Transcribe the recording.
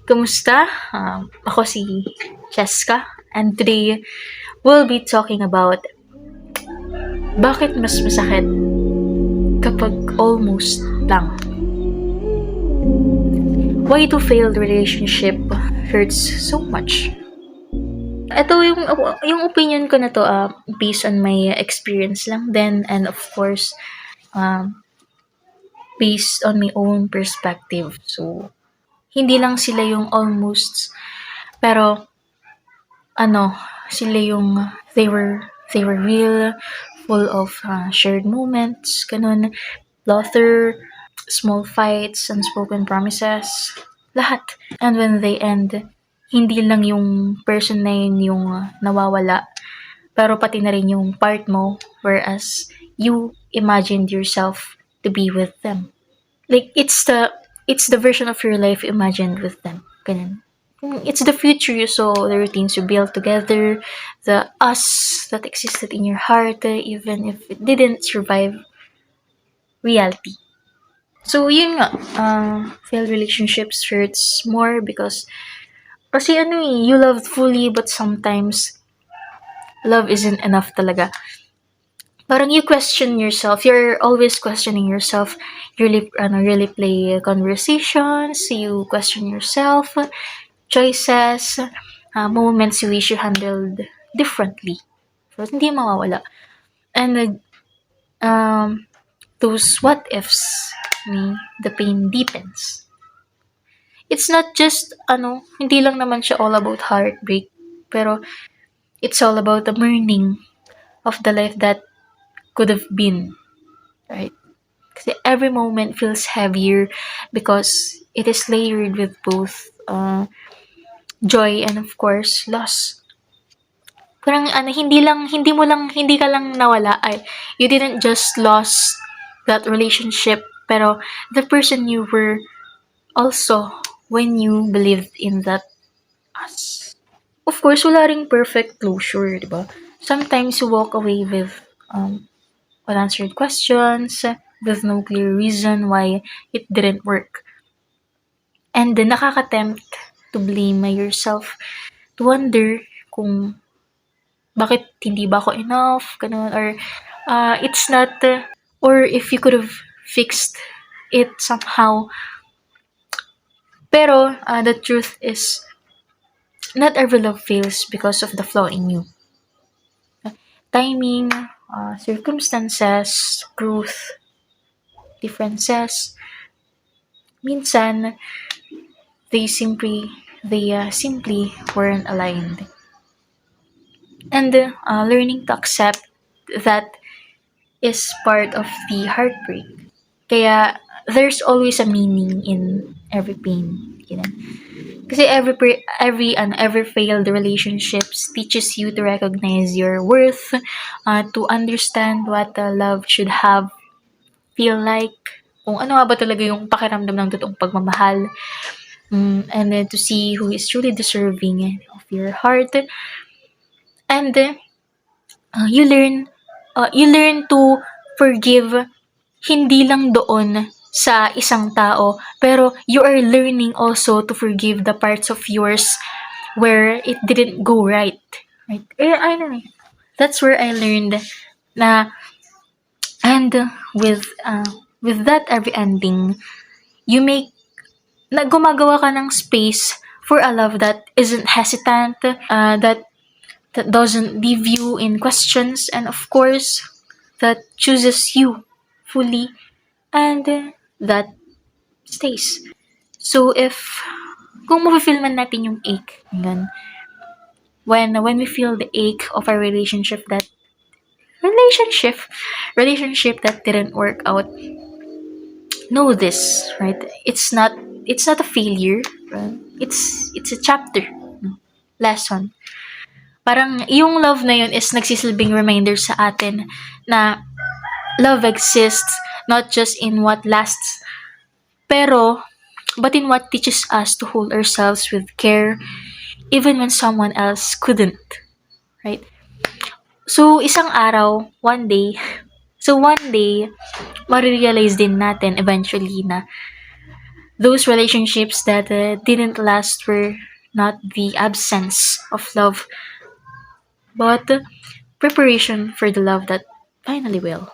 Kumusta? Ako si Cheska, and today we'll be talking about bakit mas masakit kapag almost lang. Why do failed relationship hurts so much? Ito yung opinion ko na to, based on my experience lang then, and of course, based on my own perspective. So, hindi lang sila yung almost, pero ano, sila yung they were real, full of shared moments, ganun, laughter, small fights, unspoken promises, lahat. And when they end, hindi lang yung person na yun yung nawawala, pero pati na rin yung part mo, whereas you imagined yourself to be with them. Like, it's the version of your life you imagined with them. Ganun. It's the future you saw, the routines you built together, the us that existed in your heart, even if it didn't survive reality. So, yun nga, failed relationships hurts more because, kasi you loved fully, but sometimes, love isn't enough talaga. Parang you question yourself, you're always questioning yourself, you really play conversations, you question yourself, choices, moments you wish you handled differently. So, hindi mawawala. And those what ifs, the pain deepens. It's not just, hindi lang naman siya all about heartbreak, pero it's all about the mourning of the life that could have been, right? Kasi every moment feels heavier because it is layered with both joy and of course loss. Parang hindi ka lang nawala, you didn't just lost that relationship, pero the person you were also when you believed in that us. Of course, wala ring perfect closure, di ba? Sometimes you walk away with unanswered questions, with no clear reason why it didn't work. And then nakaka-tempt to blame yourself, to wonder kung bakit hindi ba ako enough, ganun, or it's not, or if you could have fixed it somehow. Pero the truth is, not every love fails because of the flaw in you. Timing, circumstances, growth, differences, minsan, they simply weren't aligned. And learning to accept that is part of the heartbreak. Kaya there's always a meaning in every pain. Kasi every failed relationships teaches you to recognize your worth, to understand what love should feel like, kung ano nga ba talaga yung pakiramdam ng totoong pagmamahal, and then to see who is truly deserving of your heart. And you learn to forgive, hindi lang doon sa isang tao, pero you are learning also to forgive the parts of yours where it didn't go right. I don't know. That's where I learned na, and with that every ending, gumagawa ka ng space for a love that isn't hesitant, that doesn't leave you in questions, and of course, that chooses you fully, and that stays. So kung mafe-feel man natin yung ache, when we feel the ache of a relationship that didn't work out, know this, right? It's not a failure, right? It's a chapter, lesson. Parang yung love na yun is nagsisilbing reminder sa atin na love exists not just in what lasts, but in what teaches us to hold ourselves with care even when someone else couldn't, right? So one day, marirealize din natin eventually na Those relationships that didn't last were not the absence of love, but preparation for the love that finally will.